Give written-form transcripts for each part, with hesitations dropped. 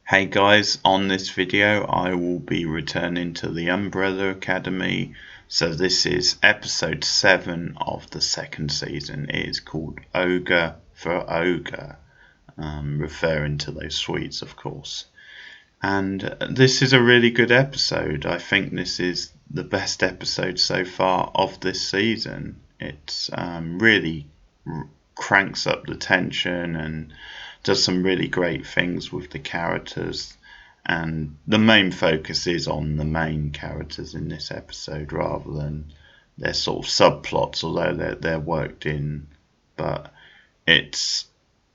Hey guys, on this video I will be returning to the Umbrella Academy. So this is episode 7 of the second season. It is called Ogre for Ogre, referring to those sweets of course. And this is a really good episode. I think this is the best episode so far of this season. It's really cranks up the tension and does some really great things with the characters, and the main focus is on the main characters in this episode rather than their sort of subplots, although they're worked in. But it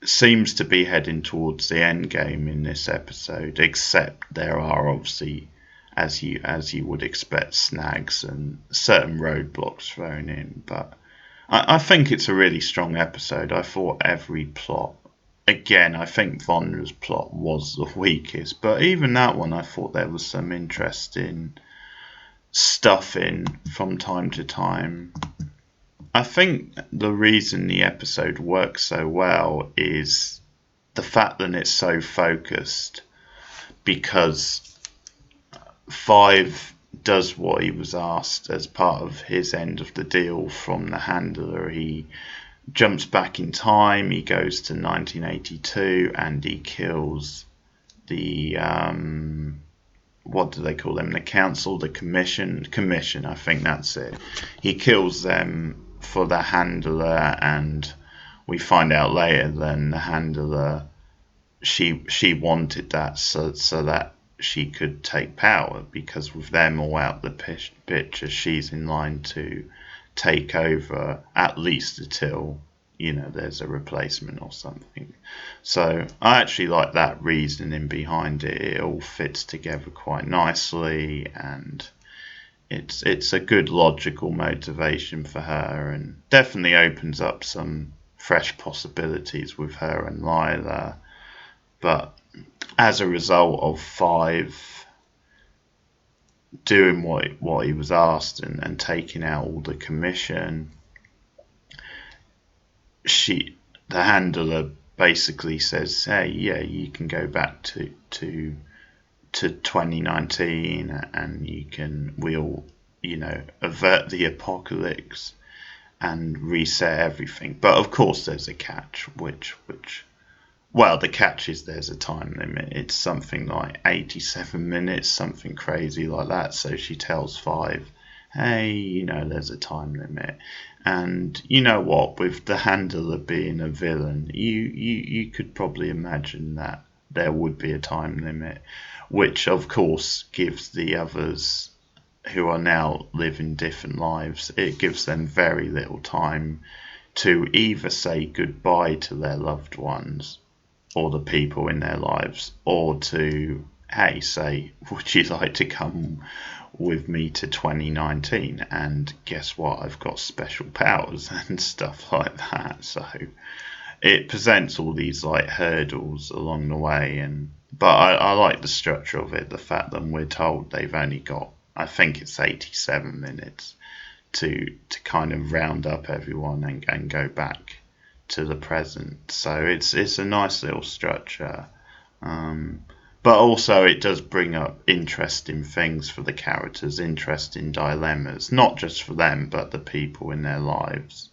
seems to be heading towards the end game in this episode, except there are obviously, as you would expect, snags and certain roadblocks thrown in. But I think it's a really strong episode. I thought every plot, again, I think Vondra's plot was the weakest, but even that one, I thought there was some interesting stuff in from time to time. I think the reason the episode works so well is the fact that it's so focused, because Five does what he was asked as part of his end of the deal from the handler. He jumps back in time, he goes to 1982 and he kills the what do they call them, the council, the commission, I think that's it. He kills them for the handler, and we find out later then the handler, she wanted that so that she could take power, because with them all out the picture, she's in line to take over, at least until there's a replacement or something. So I actually like that reasoning behind it. It all fits together quite nicely, and it's a good logical motivation for her, and definitely opens up some fresh possibilities with her and Lila. But as a result of Five doing what he was asked and taking out all the commission, the handler basically says, hey, yeah, you can go back to 2019 and we'll avert the apocalypse and reset everything. But of course there's a catch, well, the catch is there's a time limit. It's something like 87 minutes, something crazy like that. So she tells Five, hey, there's a time limit. And you know what, with the handler being a villain, you could probably imagine that there would be a time limit, which of course gives the others who are now living different lives, it gives them very little time to either say goodbye to their loved ones or the people in their lives, or to, hey, say, would you like to come with me to 2019? And guess what? I've got special powers and stuff like that. So it presents all these like hurdles along the way, but I like the structure of it. The fact that we're told they've only got, I think it's 87 minutes to kind of round up everyone and go back to the present. So it's a nice little structure, but also it does bring up interesting things for the characters, interesting dilemmas, not just for them but the people in their lives.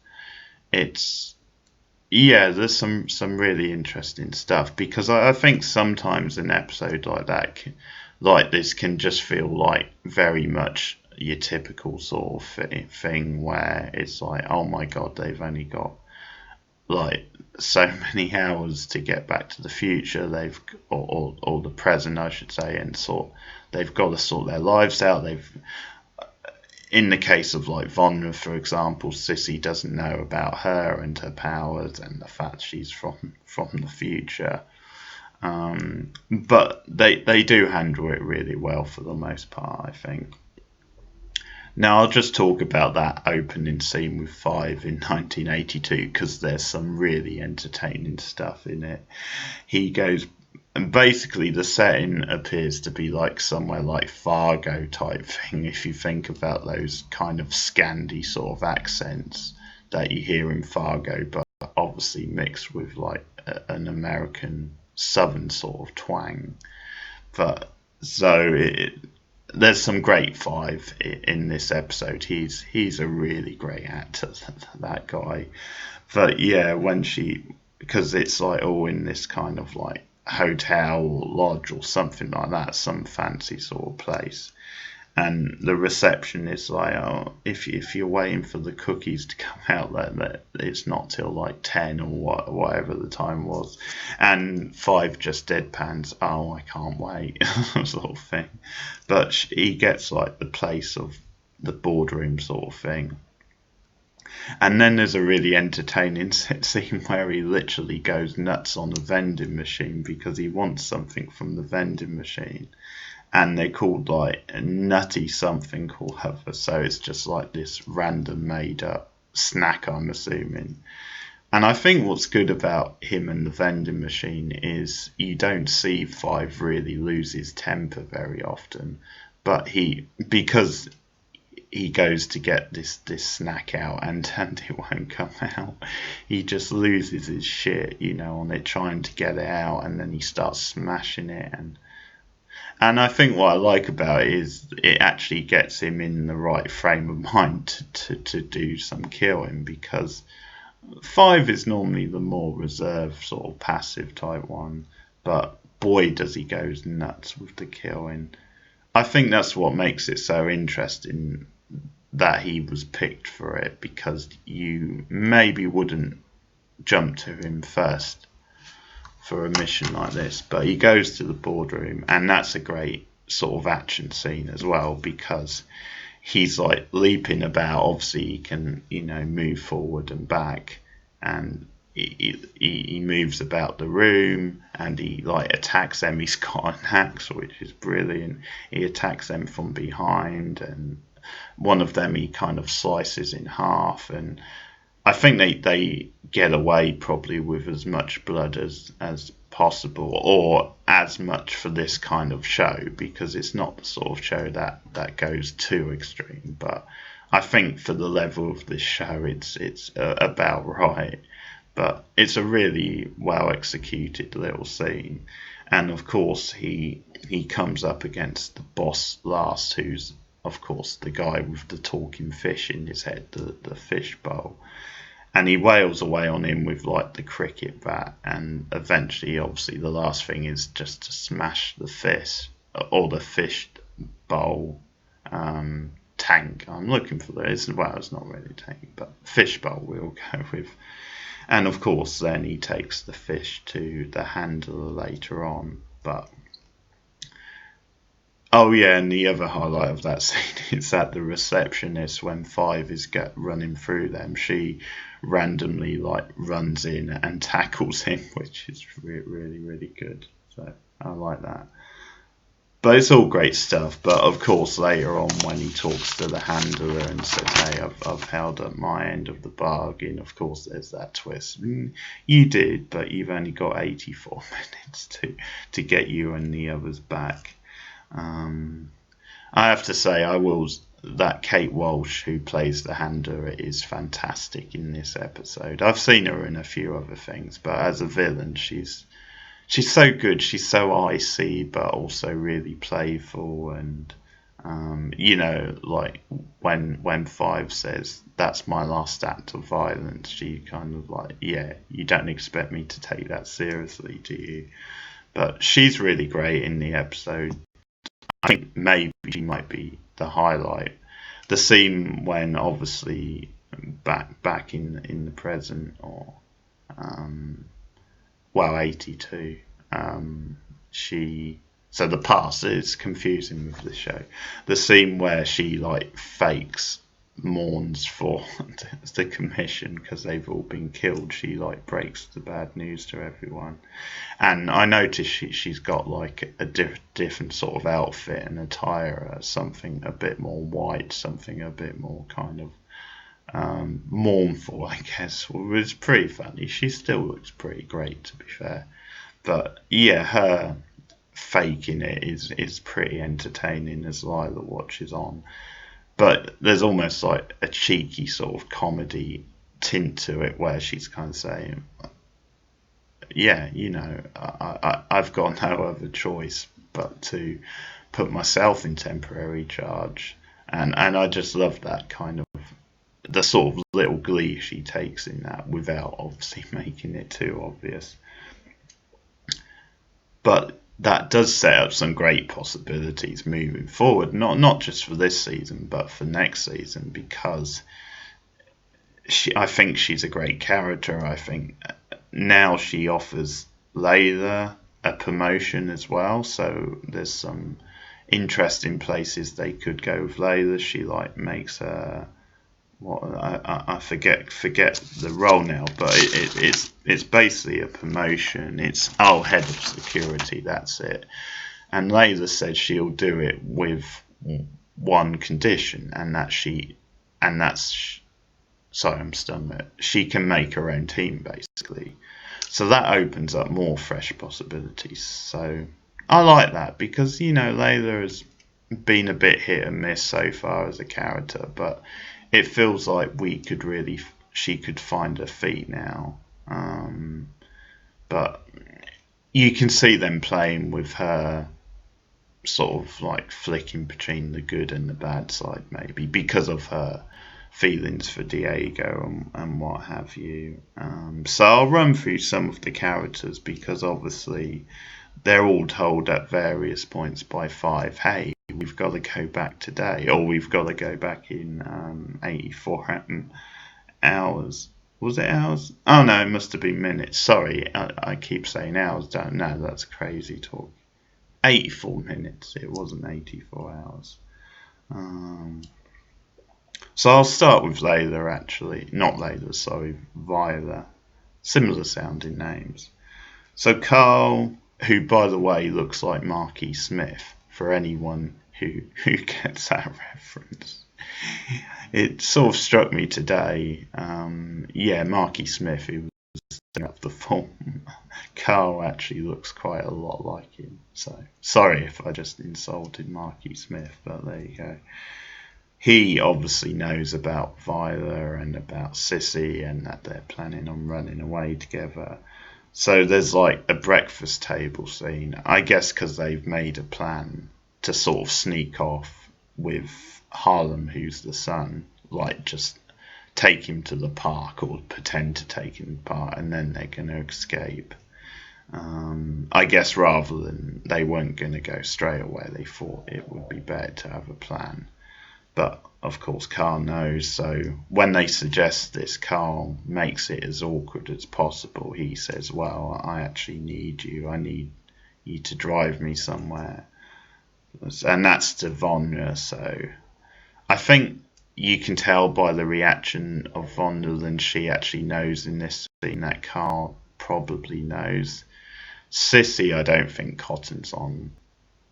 There's some really interesting stuff, because I think sometimes an episode like this can just feel like very much your typical sort of thing where it's like, oh my god, they've only got like so many hours to get back to the future, or the present I should say, and they've got to sort their lives out. In the case of like Vonra, for example, Sissy doesn't know about her and her powers and the fact she's from the future, but they do handle it really well for the most part, I think. Now I'll just talk about that opening scene with Five in 1982, because there's some really entertaining stuff in it. He goes, and basically the setting appears to be like somewhere like Fargo type thing, if you think about those kind of Scandi sort of accents that you hear in Fargo, but obviously mixed with like an American southern sort of twang. But so there's some great Five in this episode. He's a really great actor, that guy. But yeah, when she, because it's like all in this kind of like hotel or lodge or something like that, some fancy sort of place. And the reception is like, oh, if you're waiting for the cookies to come out, that it's not till like 10 or whatever the time was. And Five just deadpans, oh, I can't wait, sort of thing. But he gets like the place of the boardroom sort of thing. And then there's a really entertaining scene where he literally goes nuts on a vending machine because he wants something from the vending machine. And they're called like nutty something or other. So it's just like this random made up snack, I'm assuming. And I think what's good about him and the vending machine is you don't see Five really lose his temper very often. But because he goes to get this snack out and it won't come out, he just loses his shit, on it, trying to get it out, and then he starts smashing it. And I think what I like about it is it actually gets him in the right frame of mind to do some killing, because Five is normally the more reserved, sort of passive type one, but boy does he goes nuts with the killing. I think that's what makes it so interesting that he was picked for it, because you maybe wouldn't jump to him first for a mission like this, but he goes to the boardroom, and that's a great sort of action scene as well, because he's like leaping about. Obviously he can move forward and back, and he moves about the room, and he like attacks them. He's got an axe, which is brilliant. He attacks them from behind, and one of them he kind of slices in half, and I think they get away probably with as much blood as possible, or as much for this kind of show, because it's not the sort of show that goes too extreme. But I think for the level of this show, it's about right. But it's a really well executed little scene, and of course he comes up against the boss last, who's of course the guy with the talking fish in his head, the fish bowl. And he wails away on him with like the cricket bat, and eventually, obviously, the last thing is just to smash the fish, or the fish bowl tank. I'm looking for this. Well, it's not really tank, but fish bowl we'll go with. And of course, then he takes the fish to the handler later on. But oh yeah, and the other highlight of that scene is that the receptionist, when Five is running through them, she randomly like runs in and tackles him, which is really really good. So I like that. But it's all great stuff. But of course, later on, when he talks to the handler and says, "Hey, I've held up my end of the bargain," of course, there's that twist. You did, but you've only got 84 minutes to get you and the others back. I have to say, that Kate Walsh, who plays the handler, is fantastic in this episode. I've seen her in a few other things, but as a villain, she's so good. She's so icy, but also really playful. And like when Five says, "That's my last act of violence," she kind of like, "Yeah, you don't expect me to take that seriously, do you?" But she's really great in the episode. I think maybe she might be the highlight. The scene when obviously back in the present, or 82. So the past is confusing with the show. The scene where she like fakes mourns for the commission because they've all been killed. She like breaks the bad news to everyone, and I noticed she's got like a different sort of outfit and attire, something a bit more white, something a bit more kind of mournful, I guess. It was pretty funny. She still looks pretty great, to be fair, but yeah, her faking it is pretty entertaining as Lila watches on. But there's almost like a cheeky sort of comedy tint to it, where she's kind of saying, "Yeah, I've got no other choice but to put myself in temporary charge. And I just love that kind of the sort of little glee she takes in that without obviously making it too obvious. But that does set up some great possibilities moving forward, not just for this season, but for next season, because I think she's a great character. I think now she offers Layla a promotion as well, so there's some interesting places they could go with Layla. She makes her I forget the role now, but it's basically a promotion. It's head of security. That's it. And Layla said she'll do it with one condition, and that's sorry, I'm stumbling. She can make her own team basically. So that opens up more fresh possibilities. So I like that because Layla has been a bit hit and miss so far as a character, but it feels like she could find her feet now. But you can see them playing with her sort of like flicking between the good and the bad side, maybe because of her feelings for Diego and what have you. So I'll run through some of the characters because obviously they're all told at various points by Five, hey, we've got to go back today, or we've got to go back in 84 hours. Was it hours? Oh no, it must have been minutes. Sorry, I keep saying hours. Don't know, that's crazy talk. 84 minutes, it wasn't 84 hours. So I'll start with Layla actually. Not Layla, sorry, Viola. Similar sounding names. So Carl, who by the way looks like Marky Smith, for anyone who gets that reference. It sort of struck me today. Marky Smith, who was setting up the form. Carl actually looks quite a lot like him. So sorry if I just insulted Marky Smith, but there you go. He obviously knows about Viola and about Sissy and that they're planning on running away together. So there's like a breakfast table scene, I guess because they've made a plan to sort of sneak off with Harlem, who's the son, like just take him to the park or pretend to take him to the park and then they're going to escape. I guess rather than they weren't going to go straight away, they thought it would be better to have a plan. But of course Carl knows, so when they suggest this, Carl makes it as awkward as possible. He says, well, I actually need you. I need you to drive me somewhere. And that's to Vanya, so I think you can tell by the reaction of Vanya that she actually knows in this scene that Carl probably knows. Sissy, I don't think Cotton's on.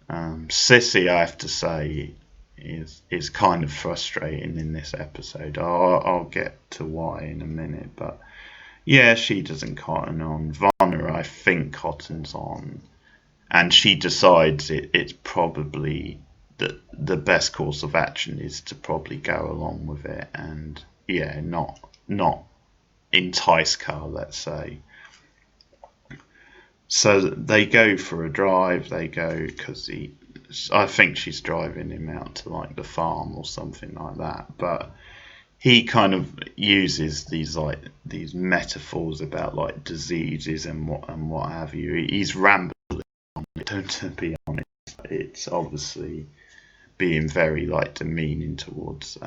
Sissy, I have to say, is kind of frustrating in this episode. I'll get to why in a minute, but yeah, she doesn't cotton on. Vonna, I think Cotton's on, and she decides it's probably the best course of action is to probably go along with it and not entice Carl, let's say. So they go for a drive. They go because I think she's driving him out to like the farm or something like that. But he kind of uses these metaphors about like diseases and what have you. He's rambling on it. To be honest, it's obviously being very like demeaning towards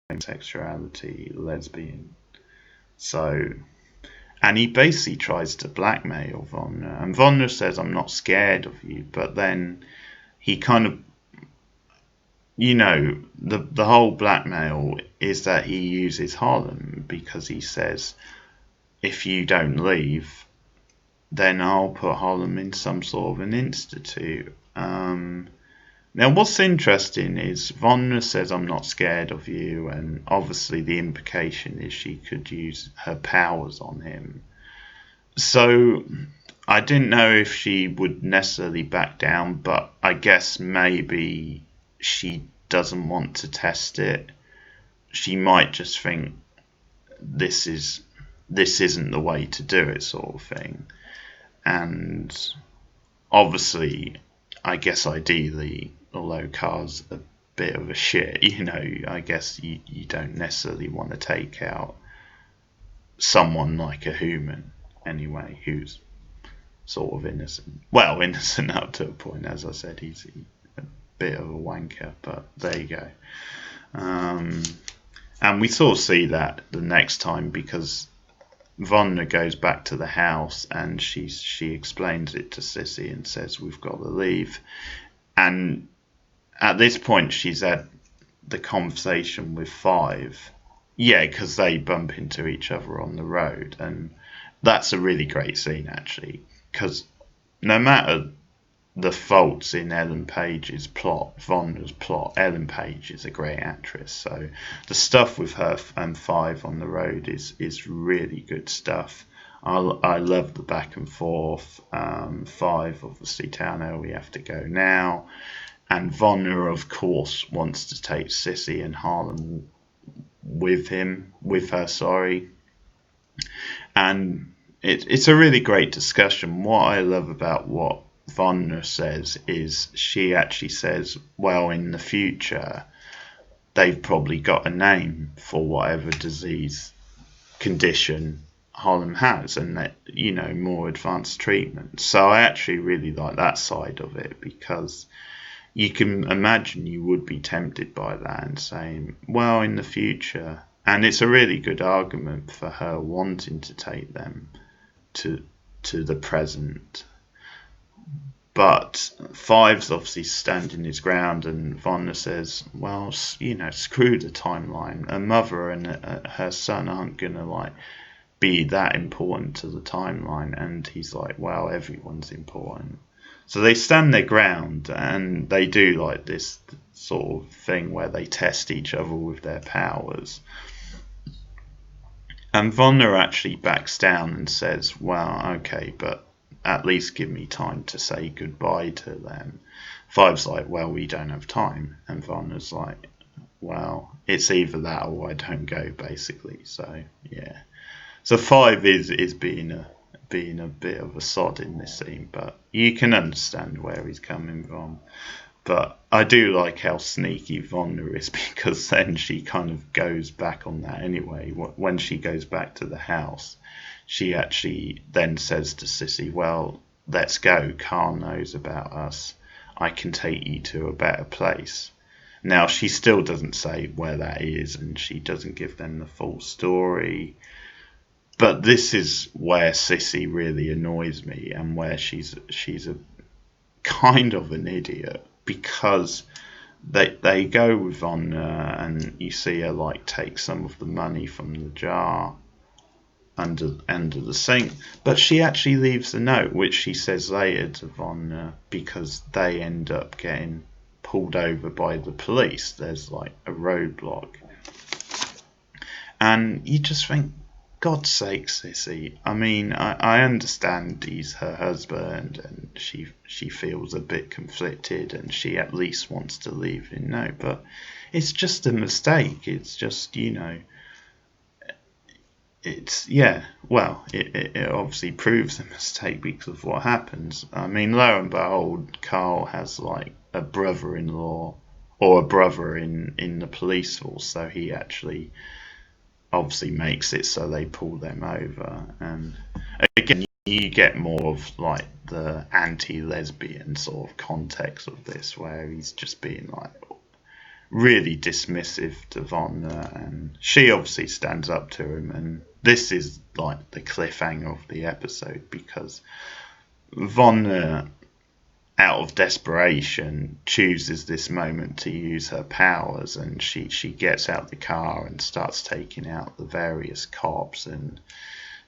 homosexuality, lesbian. So. And he basically tries to blackmail Vonna. And Vonna says, I'm not scared of you. But then he kind of, the whole blackmail is that he uses Harlem because he says, if you don't leave, then I'll put Harlem in some sort of an institute. Now, what's interesting is Vonna says, I'm not scared of you, and obviously the implication is she could use her powers on him. So I didn't know if she would necessarily back down, but I guess maybe she doesn't want to test it. She might just think this isn't the way to do it, sort of thing. And obviously, I guess ideally, although Car's a bit of a shit, I guess you don't necessarily want to take out someone like a human anyway, who's sort of innocent. Well, innocent up to a point, as I said, he's a bit of a wanker, but there you go. And we sort of see that the next time, because Vonna goes back to the house and she explains it to Sissy and says we've got to leave. And at this point she's had the conversation with Five. Yeah, because they bump into each other on the road, and that's a really great scene actually. Because no matter the faults in Ellen Page's plot, Vonda's plot, Ellen Page is a great actress. So the stuff with her and Five on the road is really good stuff. I love the back and forth. Five, obviously, tell her we have to go now. And Vonda, of course, wants to take Sissy and Harlan with her. And it's a really great discussion. What I love about what Vonda says is she actually says, well, in the future, they've probably got a name for whatever disease condition Harlem has, and that, more advanced treatment. So I actually really like that side of it, because you can imagine you would be tempted by that and saying, well, in the future. And it's a really good argument for her wanting to take them to the present. But Five's obviously standing his ground, and Vonda says, well, screw the timeline. Her mother and her son aren't going to, be that important to the timeline. And he's like, well, everyone's important. So they stand their ground, and they do, this sort of thing where they test each other with their powers. And Vonda actually backs down and says, well, okay, but at least give me time to say goodbye to them. Five's like, well, we don't have time. And Vonda's like, well, it's either that or I don't go, basically. So, yeah. So Five is being a bit of a sod in this scene, but you can understand where he's coming from. But I do like how sneaky Vonda is, because then she kind of goes back on that anyway. When she goes back to the house, she actually then says to Sissy, well, let's go. Carl knows about us. I can take you to a better place. Now, she still doesn't say where that is, and she doesn't give them the full story. But this is where Sissy really annoys me, and where she's a kind of an idiot, because they go with Vonda, and you see her take some of the money from the jar under the sink, but she actually leaves a note which she says later to Vonda, because they end up getting pulled over by the police. There's a roadblock, and you just think, God's sake, Sissy. I mean, I understand he's her husband, and she feels a bit conflicted, and she at least wants to leave him. No, but it's just a mistake. It's just, it's, yeah, well, it obviously proves a mistake because of what happens. I mean, lo and behold, Carl has a brother-in-law, or a brother in the police force, so he actually obviously makes it so they pull them over. And again, you get more of the anti-lesbian sort of context of this, where he's just being really dismissive to Vonda, and she obviously stands up to him. And this is the cliffhanger of the episode, because Vonda, out of desperation, chooses this moment to use her powers, and she gets out the car and starts taking out the various cops, and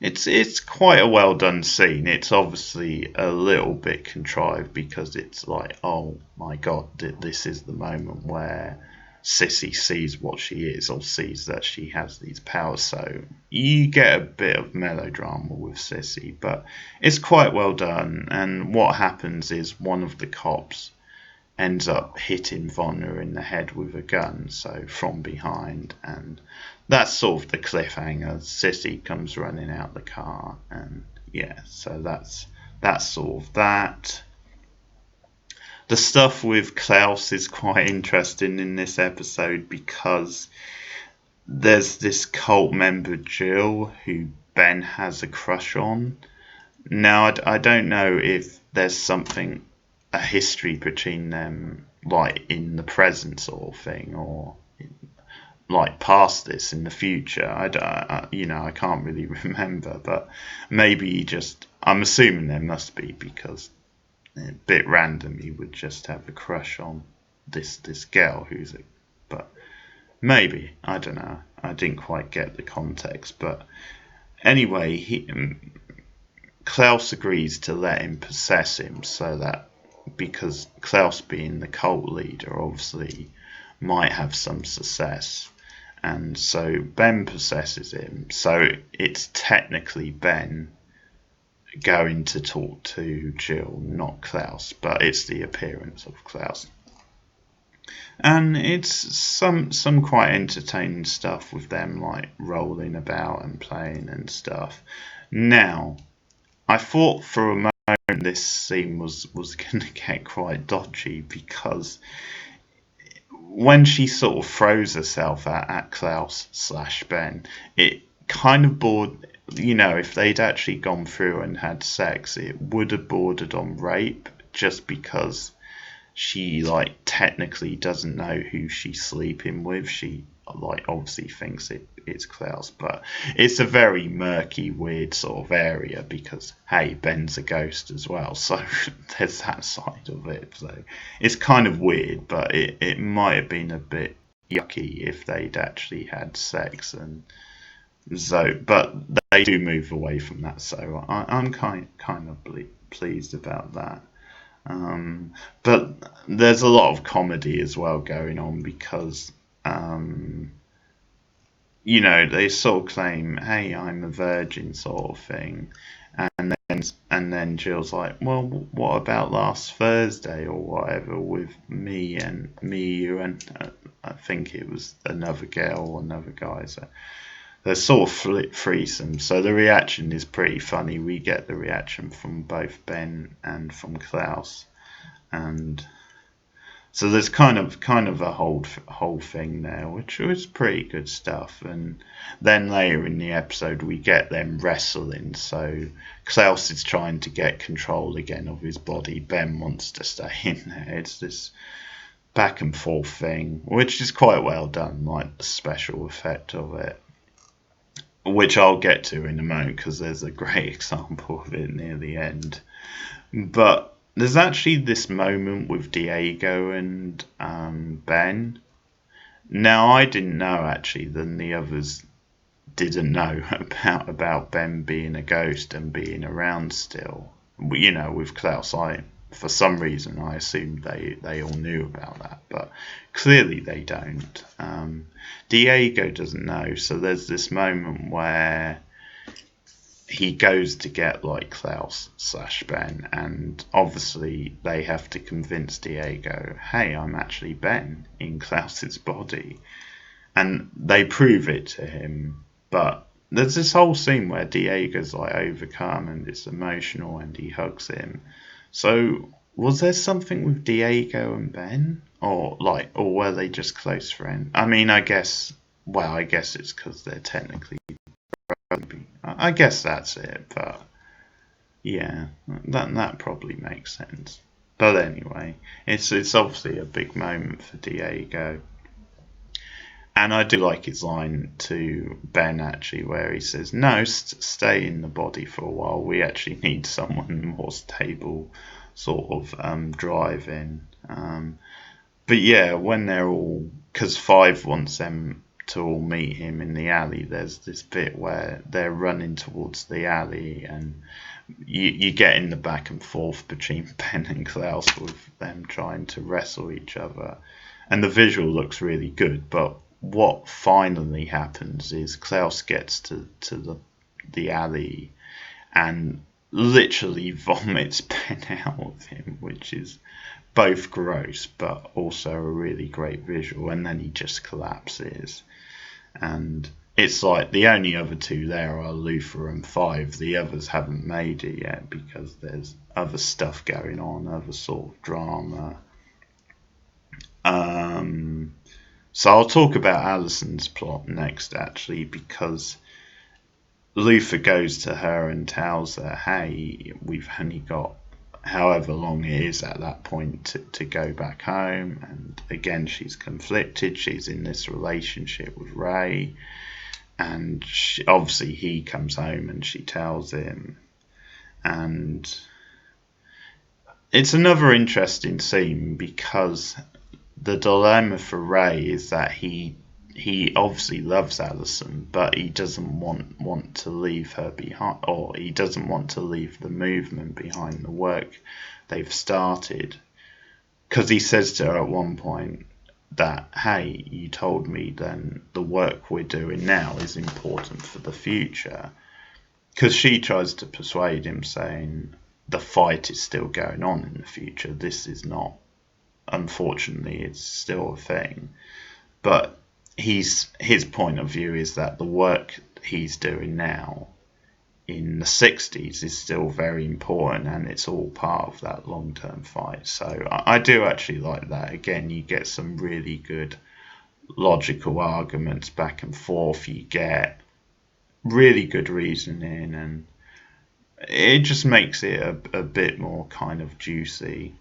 it's quite a well done scene. It's obviously a little bit contrived, because it's oh my god, this is the moment where Sissy sees what she is, or sees that she has these powers, so you get a bit of melodrama with Sissy, but it's quite well done. And what happens is one of the cops ends up hitting Vonda in the head with a gun, so from behind, and that's sort of the cliffhanger. Sissy comes running out the car, and yeah, so that's sort of that. the stuff with Klaus is quite interesting in this episode because there's this cult member Jill who Ben has a crush on. Now I don't know if there's something, a history between them, like in the present sort of thing, or like past this in the future. I can't really remember, but maybe just, I'm assuming there must be, because a bit random you would just have a crush on this girl who's a, but maybe, I don't know. I didn't quite get the context, but anyway, Klaus agrees to let him possess him, so that, because Klaus being the cult leader obviously might have some success, and so Ben possesses him. So it's technically Ben going to talk to Jill, not Klaus, but it's the appearance of Klaus. And it's some quite entertaining stuff with them like rolling about and playing and stuff. Now, I thought for a moment this scene was going to get quite dodgy, because when she sort of throws herself at Klaus/Ben, it kind of bored. If they'd actually gone through and had sex, it would have bordered on rape, just because she like technically doesn't know who she's sleeping with. She like obviously thinks it's Klaus, but it's a very murky, weird sort of area, because hey, Ben's a ghost as well, so there's that side of it. So it's kind of weird, but it might have been a bit yucky if they'd actually had sex. And so, but they do move away from that, so I'm kind of pleased about that. But there's a lot of comedy as well going on, because they sort of claim, "Hey, I'm a virgin," sort of thing, and then Jill's like, "Well, what about last Thursday or whatever with me, you, and I think it was another girl or another guy." So they're sort of threesome. So the reaction is pretty funny. We get the reaction from both Ben and from Klaus, and so there's kind of a whole thing there, which was pretty good stuff. And then later in the episode, we get them wrestling. So Klaus is trying to get control again of his body. Ben wants to stay in there. It's this back and forth thing, which is quite well done, like the special effect of it, which I'll get to in a moment, because there's a great example of it near the end. But there's actually this moment with Diego and Ben. Now, I didn't know actually, then the others didn't know about Ben being a ghost and being around still. With Klaus, for some reason I assumed they all knew about that, but clearly they don't. Diego doesn't know, so there's this moment where he goes to get like Klaus/Ben, and obviously they have to convince Diego, "Hey, I'm actually Ben in Klaus's body," and they prove it to him. But there's this whole scene where Diego's like overcome and it's emotional, and he hugs him. So was there something with Diego and Ben, or were they just close friends? I mean, I guess it's because they're technically. I guess that's it, but yeah, that probably makes sense. But anyway, it's obviously a big moment for Diego, and I do like his line to Ben actually, where he says, "No, stay in the body for a while. We actually need someone more stable, sort of driving." But yeah, when they're all, because Five wants them to all meet him in the alley, there's this bit where they're running towards the alley, and you get in the back and forth between Ben and Klaus with them trying to wrestle each other, and the visual looks really good. But what finally happens is Klaus gets to the alley and literally vomits Ben out of him, which is both gross but also a really great visual, and then he just collapses. And it's like the only other two there are Luther and Five. The others haven't made it yet because there's other stuff going on, other sort of drama. So I'll talk about Alison's plot next, actually, because Luther goes to her and tells her, hey, we've only got however long it is at that point to go back home. And again, she's conflicted. She's in this relationship with Ray. And obviously he comes home and she tells him. And it's another interesting scene because the dilemma for Ray is that he obviously loves Alison, but he doesn't want to leave her behind, or he doesn't want to leave the movement behind, the work they've started. Because he says to her at one point that, hey, you told me then the work we're doing now is important for the future. Because she tries to persuade him, saying the fight is still going on in the future. This is not, unfortunately, it's still a thing. But his point of view is that the work he's doing now in the 60s is still very important, and it's all part of that long-term fight. So I do actually like that. Again, you get some really good logical arguments back and forth. You get really good reasoning, and it just makes it a bit more kind of juicy.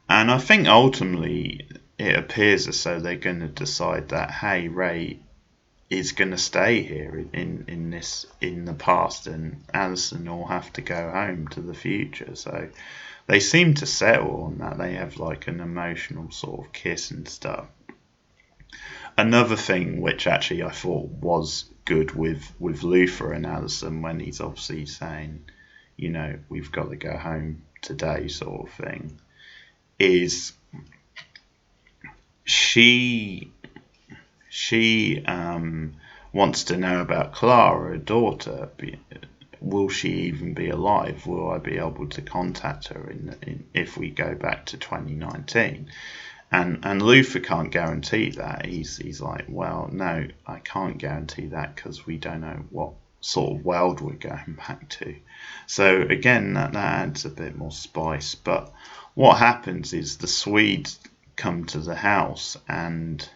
And I think ultimately it appears as though they're going to decide that, hey, Ray is going to stay here in the past, and Alison will have to go home to the future. So they seem to settle on that. They have like an emotional sort of kiss and stuff. Another thing which actually I thought was good with Luther and Alison, when he's obviously saying, you know, we've got to go home today sort of thing, is she wants to know about Clara, her daughter. Will she even be alive? Will I be able to contact her if we go back to 2019? And Luther can't guarantee that. He's like, well, no, I can't guarantee that because we don't know what sort of world we're going back to. So again, that adds a bit more spice. But what happens is the Swedes come to the house, and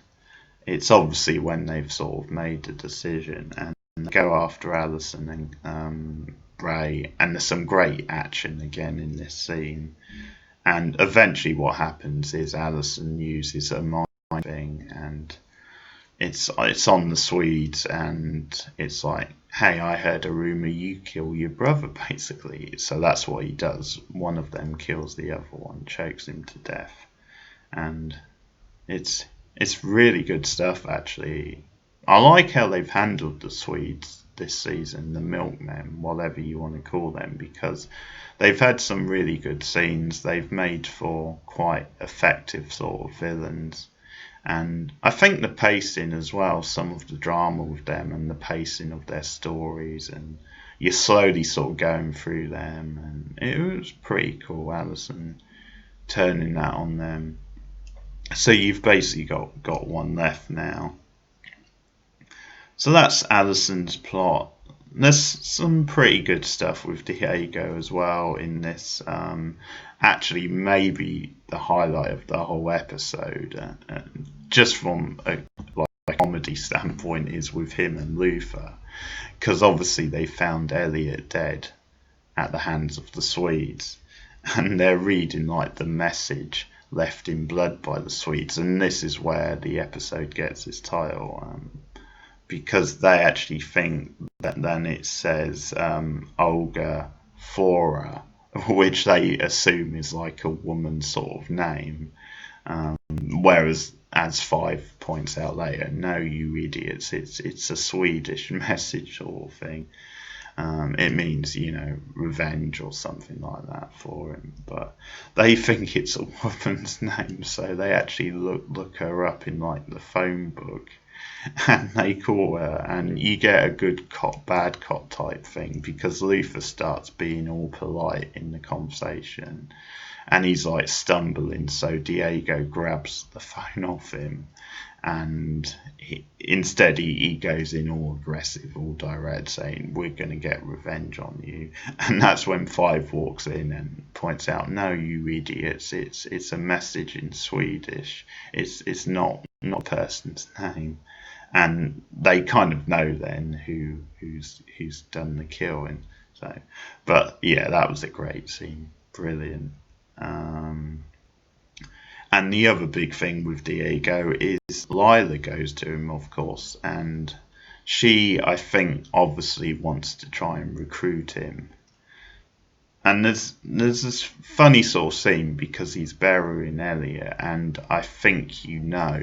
it's obviously when they've sort of made a decision, and they go after Alison and Ray, and there's some great action again in this scene. And eventually what happens is Alison uses a mind thing, and it's on the Swedes, and it's like, hey, I heard a rumour you kill your brother, basically. So that's what he does. One of them kills the other one, chokes him to death. And it's really good stuff, actually. I like how they've handled the Swedes this season, the milkmen, whatever you want to call them, because they've had some really good scenes. They've made for quite effective sort of villains. And I think the pacing as well, some of the drama with them and the pacing of their stories, and you're slowly sort of going through them, and it was pretty cool, Alison turning that on them. So you've basically got one left now. So that's Alison's plot. There's some pretty good stuff with Diego as well in this. Actually, maybe the highlight of the whole episode, just from a comedy standpoint, is with him and Luther, because obviously they found Elliot dead at the hands of the Swedes, and they're reading like the message left in blood by the Swedes, and this is where the episode gets its title, because they actually think that then it says Olga Fora, which they assume is like a woman's sort of name, whereas, as Five points out later, no, you idiots, it's a Swedish message sort of thing. It means, you know, revenge or something like that for him. But they think it's a woman's name, so they actually look her up in like the phone book, and they call her, and you get a good cop, bad cop type thing, because Luther starts being all polite in the conversation, and he's like stumbling, so Diego grabs the phone off him, and instead he goes in all aggressive, all direct, saying, "We're going to get revenge on you." And that's when Five walks in and points out, "No, you idiots! It's a message in Swedish. It's not a person's name." And they kind of know then who's done the killing. So, but yeah, that was a great scene, brilliant. And the other big thing with Diego is Lila goes to him, of course, and she, I think, obviously wants to try and recruit him. And there's this funny sort of scene because he's burying Elliot, and I think you know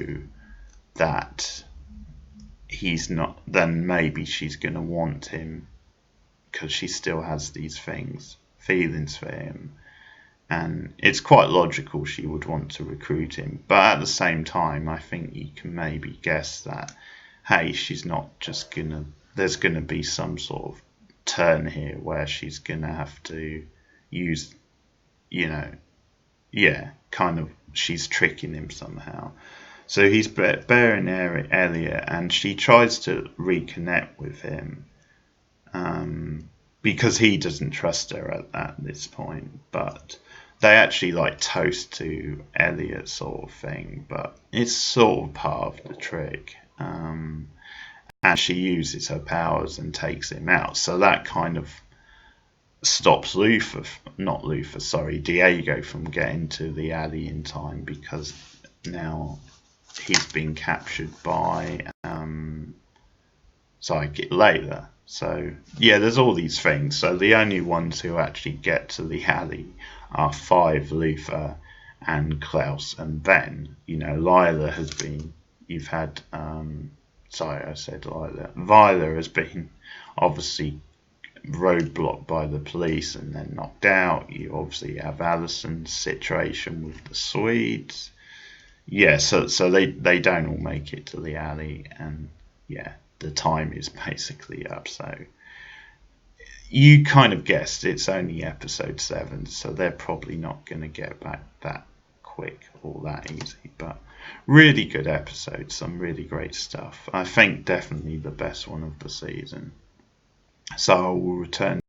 that he's not. Then maybe she's gonna want him because she still has these feelings for him. And it's quite logical she would want to recruit him. But at the same time, I think you can maybe guess that, hey, she's not just gonna. There's gonna be some sort of turn here where she's gonna have to use, kind of, she's tricking him somehow. So he's bearing Elliot, and she tries to reconnect with him, because he doesn't trust her at this point. But they actually like toast to Elliot, sort of thing, but it's sort of part of the trick. And she uses her powers and takes him out, so that kind of stops Diego from getting to the alley in time, because now he's been captured by Psychic Layla. So yeah, there's all these things. So the only ones who actually get to the alley are Five, Luther, and Klaus. And then, Lila has been. You've had. Sorry, I said Lila. Viola has been obviously roadblocked by the police and then knocked out. You obviously have Alison's situation with the Swedes. Yeah, so they don't all make it to the alley, and yeah, the time is basically up. So you kind of guessed it's only episode 7, so they're probably not going to get back that quick or that easy. But really good episode, some really great stuff. I think definitely the best one of the season. So I will return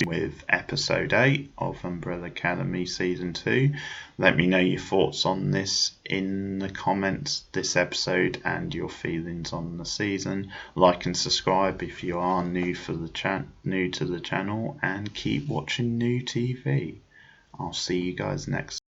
with episode 8 of Umbrella Academy season 2. Let me know your thoughts on this in the comments, this episode, and your feelings on the season. Like and subscribe if you are new to the channel, and keep watching new TV. I'll see you guys next